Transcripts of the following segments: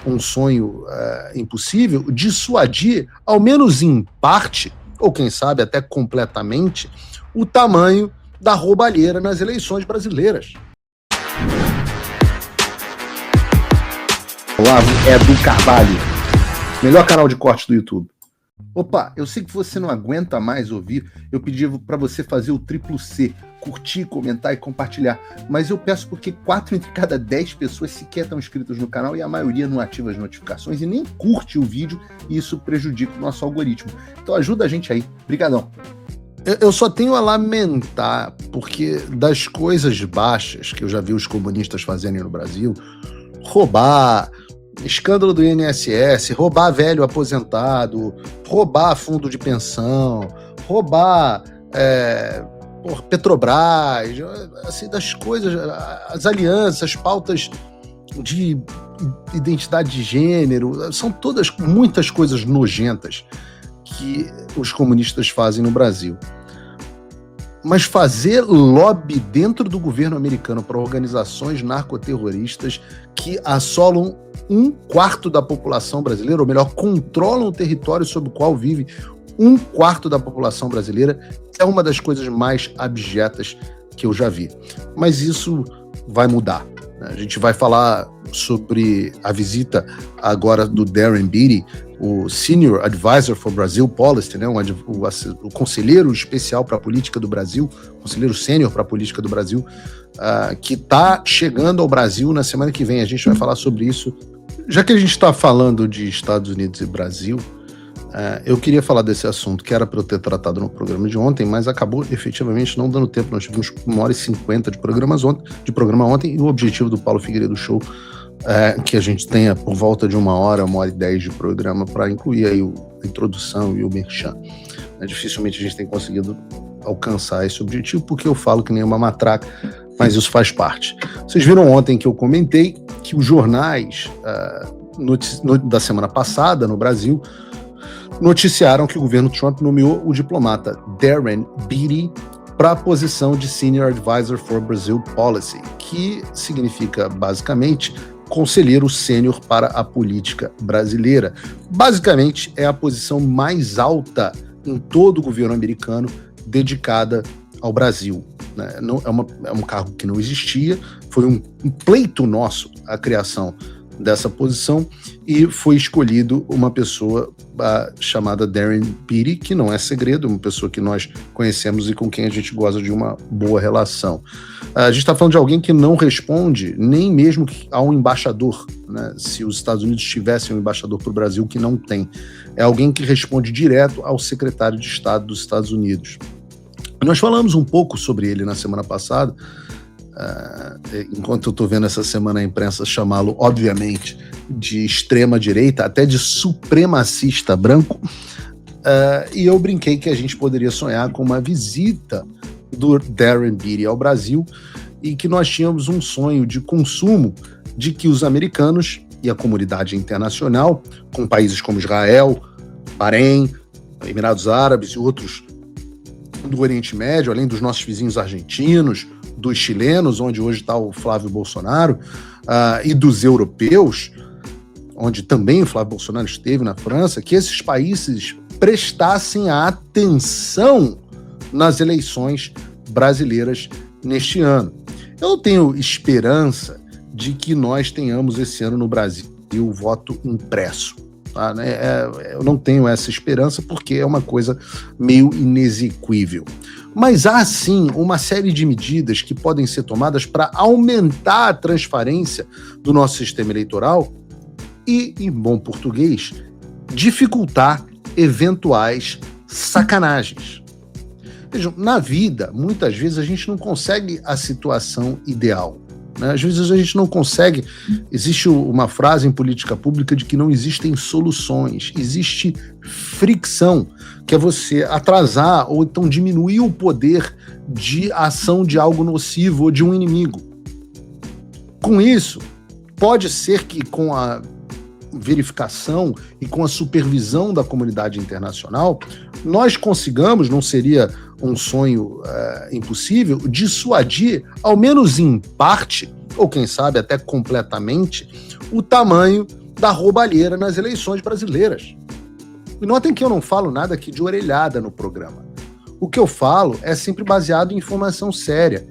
um sonho impossível, dissuadir, ao menos em parte, ou quem sabe até completamente, o tamanho da roubalheira nas eleições brasileiras. Olá, Edu Carvalho, melhor canal de corte do YouTube. Opa, eu sei que você não aguenta mais ouvir, eu pedi para você fazer o triplo C, curtir, comentar e compartilhar, mas eu peço porque 4 entre cada 10 pessoas sequer estão inscritas no canal e a maioria não ativa as notificações e nem curte o vídeo e isso prejudica o nosso algoritmo. Então ajuda a gente aí, brigadão. Eu só tenho a lamentar, porque das coisas baixas que eu já vi os comunistas fazerem no Brasil, roubar, escândalo do INSS, roubar velho aposentado, roubar fundo de pensão, roubar Petrobras, assim, das coisas, as alianças, pautas de identidade de gênero, são todas muitas coisas nojentas que os comunistas fazem no Brasil. Mas fazer lobby dentro do governo americano para organizações narcoterroristas que assolam 1/4 da população brasileira, ou melhor, controlam o território sobre o qual vive 1/4 da população brasileira, é uma das coisas mais abjetas que eu já vi. Mas isso vai mudar. A gente vai falar sobre a visita agora do Darren Beattie, o Senior Advisor for Brazil Policy, né, o conselheiro especial para a política do Brasil, conselheiro sênior para a política do Brasil, que está chegando ao Brasil na semana que vem. A gente vai falar sobre isso. Já que a gente está falando de Estados Unidos e Brasil, eu queria falar desse assunto, que era para eu ter tratado no programa de ontem, mas acabou efetivamente não dando tempo. Nós tivemos 1h50 de programa ontem, e o objetivo do Paulo Figueiredo Show que a gente tenha por volta de 1h10 de programa para incluir aí a introdução e o merchan. Dificilmente a gente tem conseguido alcançar esse objetivo, porque eu falo que nem uma matraca, mas isso faz parte. Vocês viram ontem que eu comentei que os jornais da semana passada no Brasil noticiaram que o governo Trump nomeou o diplomata Darren Beattie para a posição de Senior Advisor for Brazil Policy, que significa basicamente conselheiro sênior para a política brasileira. Basicamente é a posição mais alta em todo o governo americano dedicada ao Brasil. Né? É um cargo que não existia, foi um pleito nosso a criação dessa posição, e foi escolhido uma pessoa chamada Darren Beattie, que não é segredo, uma pessoa que nós conhecemos e com quem a gente goza de uma boa relação. A gente está falando de alguém que não responde nem mesmo ao embaixador, né? Se os Estados Unidos tivessem um embaixador para o Brasil, que não tem. É alguém que responde direto ao secretário de Estado dos Estados Unidos. Nós falamos um pouco sobre ele na semana passada, enquanto eu estou vendo essa semana a imprensa chamá-lo, obviamente, de extrema-direita, até de supremacista branco, e eu brinquei que a gente poderia sonhar com uma visita do Darren Beattie ao Brasil e que nós tínhamos um sonho de consumo de que os americanos e a comunidade internacional, com países como Israel, Bahrein, Emirados Árabes e outros do Oriente Médio, além dos nossos vizinhos argentinos, dos chilenos, onde hoje está o Flávio Bolsonaro, e dos europeus, onde também o Flávio Bolsonaro esteve na França, que esses países prestassem a atenção nas eleições brasileiras neste ano. Eu não tenho esperança de que nós tenhamos esse ano no Brasil o voto impresso. Tá? Eu não tenho essa esperança porque é uma coisa meio inexequível. Mas há, sim, uma série de medidas que podem ser tomadas para aumentar a transparência do nosso sistema eleitoral e, em bom português, dificultar eventuais sacanagens. Vejam, na vida, muitas vezes a gente não consegue a situação ideal. Né? Às vezes a gente não consegue. Existe uma frase em política pública de que não existem soluções, existe fricção, que é você atrasar ou então diminuir o poder de ação de algo nocivo ou de um inimigo. Com isso, pode ser que com a verificação e com a supervisão da comunidade internacional, nós consigamos, não seria um sonho impossível, dissuadir, ao menos em parte, ou quem sabe até completamente, o tamanho da roubalheira nas eleições brasileiras. E notem que eu não falo nada aqui de orelhada no programa. O que eu falo é sempre baseado em informação séria.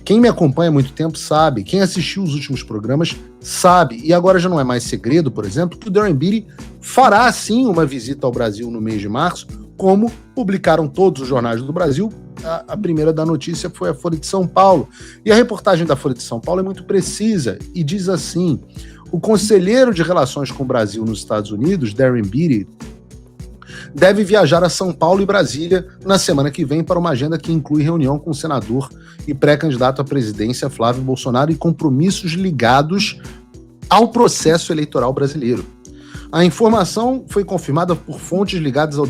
Quem me acompanha há muito tempo sabe, quem assistiu os últimos programas sabe, e agora já não é mais segredo, por exemplo, que o Darren Beattie fará sim uma visita ao Brasil no mês de março, como publicaram todos os jornais do Brasil. A primeira da notícia foi a Folha de São Paulo. E a reportagem da Folha de São Paulo é muito precisa e diz assim: o conselheiro de relações com o Brasil nos Estados Unidos, Darren Beattie, deve viajar a São Paulo e Brasília na semana que vem para uma agenda que inclui reunião com o senador e pré-candidato à presidência Flávio Bolsonaro e compromissos ligados ao processo eleitoral brasileiro. A informação foi confirmada por fontes ligadas ao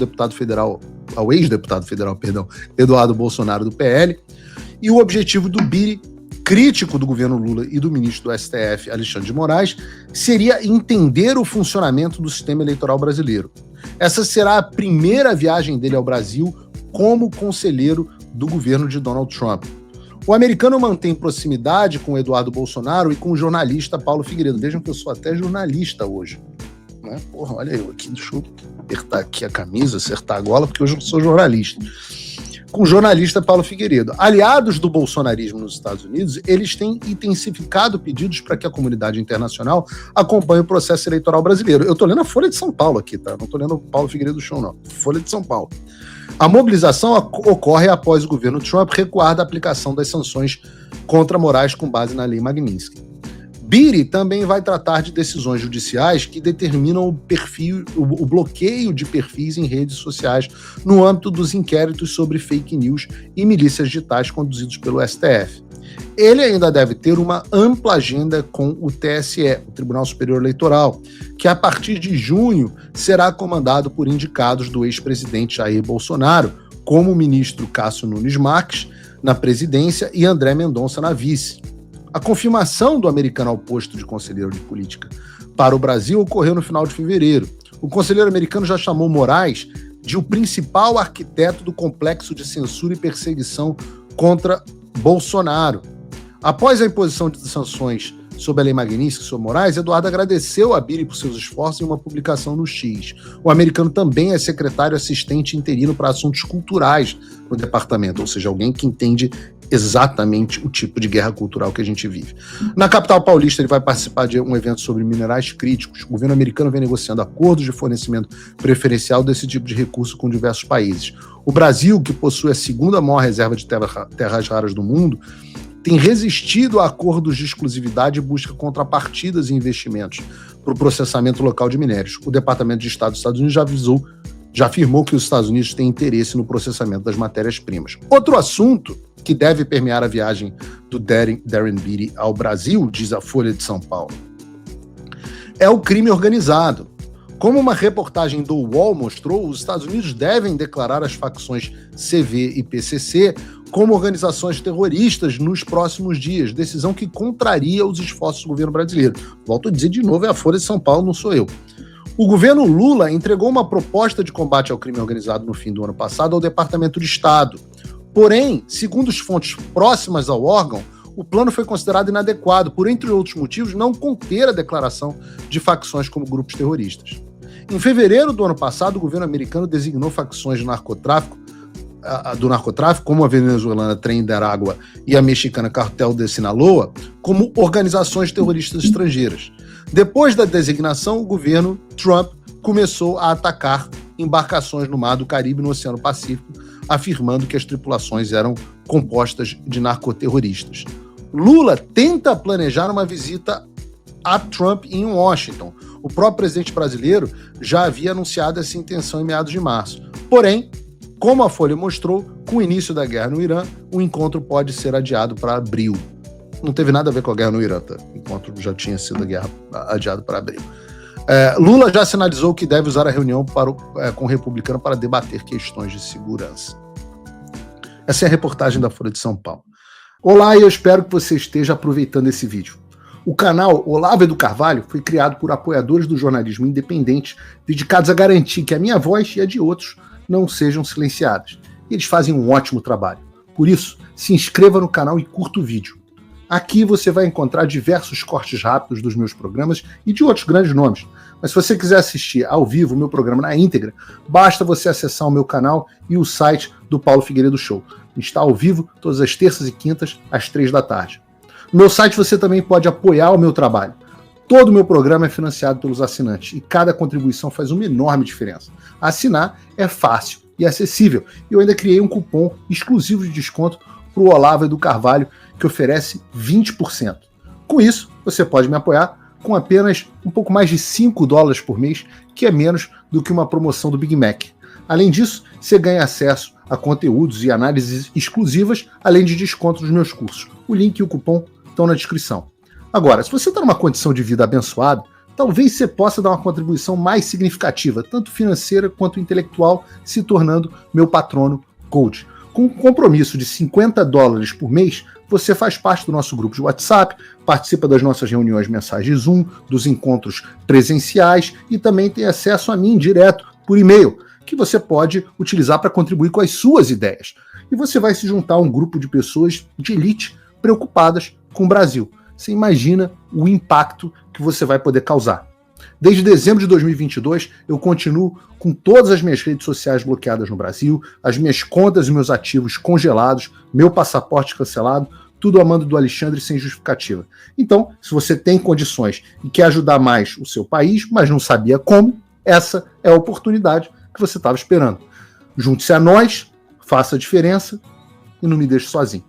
ex-deputado federal, Eduardo Bolsonaro, do PL, e o objetivo do Beattie, crítico do governo Lula e do ministro do STF, Alexandre de Moraes, seria entender o funcionamento do sistema eleitoral brasileiro. Essa será a primeira viagem dele ao Brasil como conselheiro do governo de Donald Trump. O americano mantém proximidade com Eduardo Bolsonaro e com o jornalista Paulo Figueiredo. Vejam que eu sou até jornalista hoje. Né? Porra, olha eu aqui, deixa eu apertar aqui a camisa, acertar a gola, porque hoje eu sou jornalista. Com o jornalista Paulo Figueiredo. Aliados do bolsonarismo nos Estados Unidos, eles têm intensificado pedidos para que a comunidade internacional acompanhe o processo eleitoral brasileiro. Eu estou lendo a Folha de São Paulo aqui, tá? Não estou lendo o Paulo Figueiredo Show, não. Folha de São Paulo. A mobilização ocorre após o governo Trump recuar da aplicação das sanções contra Moraes com base na Lei Magnitsky. Beattie também vai tratar de decisões judiciais que determinam o bloqueio de perfis em redes sociais no âmbito dos inquéritos sobre fake news e milícias digitais conduzidos pelo STF. Ele ainda deve ter uma ampla agenda com o TSE, o Tribunal Superior Eleitoral, que a partir de junho será comandado por indicados do ex-presidente Jair Bolsonaro, como o ministro Cássio Nunes Marques na presidência e André Mendonça na vice. A confirmação do americano ao posto de conselheiro de política para o Brasil ocorreu no final de fevereiro. O conselheiro americano já chamou Moraes de o principal arquiteto do complexo de censura e perseguição contra Bolsonaro. Após a imposição de sanções sob a Lei Magnitsky sobre Moraes, Eduardo agradeceu a Beattie por seus esforços em uma publicação no X. O americano também é secretário assistente interino para assuntos culturais no departamento, ou seja, alguém que entende exatamente o tipo de guerra cultural que a gente vive. Na capital paulista, ele vai participar de um evento sobre minerais críticos. O governo americano vem negociando acordos de fornecimento preferencial desse tipo de recurso com diversos países. O Brasil, que possui a segunda maior reserva de terras raras do mundo, tem resistido a acordos de exclusividade e busca contrapartidas e investimentos para o processamento local de minérios. O Departamento de Estado dos Estados Unidos já afirmou que os Estados Unidos têm interesse no processamento das matérias-primas. Outro assunto que deve permear a viagem do Darren Beattie ao Brasil, diz a Folha de São Paulo, é o crime organizado. Como uma reportagem do UOL mostrou, os Estados Unidos devem declarar as facções CV e PCC como organizações terroristas nos próximos dias, decisão que contraria os esforços do governo brasileiro. Volto a dizer de novo, é a Folha de São Paulo, não sou eu. O governo Lula entregou uma proposta de combate ao crime organizado no fim do ano passado ao Departamento de Estado. Porém, segundo as fontes próximas ao órgão, o plano foi considerado inadequado por, entre outros motivos, não conter a declaração de facções como grupos terroristas. Em fevereiro do ano passado, o governo americano designou facções do narcotráfico, como a venezuelana Tren de Aragua e a mexicana Cartel de Sinaloa, como organizações terroristas estrangeiras. Depois da designação, o governo Trump começou a atacar embarcações no Mar do Caribe e no Oceano Pacífico, afirmando que as tripulações eram compostas de narcoterroristas. Lula tenta planejar uma visita a Trump em Washington. O próprio presidente brasileiro já havia anunciado essa intenção em meados de março. Porém, como a Folha mostrou, com o início da guerra no Irã, o encontro pode ser adiado para abril. Não teve nada a ver com a guerra no Irã, tá? O encontro já tinha sido adiado para abril. Lula já sinalizou que deve usar a reunião com o republicano para debater questões de segurança. Essa é a reportagem da Folha de São Paulo. Olá, e eu espero que você esteja aproveitando esse vídeo. O canal Olavo do Carvalho foi criado por apoiadores do jornalismo independente, dedicados a garantir que a minha voz e a de outros não sejam silenciadas. E eles fazem um ótimo trabalho. Por isso, se inscreva no canal e curta o vídeo. Aqui você vai encontrar diversos cortes rápidos dos meus programas e de outros grandes nomes. Mas se você quiser assistir ao vivo o meu programa na íntegra, basta você acessar o meu canal e o site do Paulo Figueiredo Show. Está ao vivo todas as terças e quintas, às 3 da tarde. No meu site você também pode apoiar o meu trabalho. Todo o meu programa é financiado pelos assinantes e cada contribuição faz uma enorme diferença. Assinar é fácil e acessível. E eu ainda criei um cupom exclusivo de desconto para o Olavo do Carvalho, que oferece 20%. Com isso, você pode me apoiar com apenas um pouco mais de $5 por mês, que é menos do que uma promoção do Big Mac. Além disso, você ganha acesso a conteúdos e análises exclusivas, além de desconto nos meus cursos. O link e o cupom estão na descrição. Agora, se você está numa condição de vida abençoada, talvez você possa dar uma contribuição mais significativa, tanto financeira quanto intelectual, se tornando meu patrono coach. Com um compromisso de $50 por mês, você faz parte do nosso grupo de WhatsApp, participa das nossas reuniões mensais de Zoom, dos encontros presenciais e também tem acesso a mim direto por e-mail, que você pode utilizar para contribuir com as suas ideias. E você vai se juntar a um grupo de pessoas de elite preocupadas com o Brasil. Você imagina o impacto que você vai poder causar. Desde dezembro de 2022, eu continuo com todas as minhas redes sociais bloqueadas no Brasil, as minhas contas e meus ativos congelados, meu passaporte cancelado, tudo a mando do Alexandre sem justificativa. Então, se você tem condições e quer ajudar mais o seu país, mas não sabia como, essa é a oportunidade que você estava esperando. Junte-se a nós, faça a diferença e não me deixe sozinho.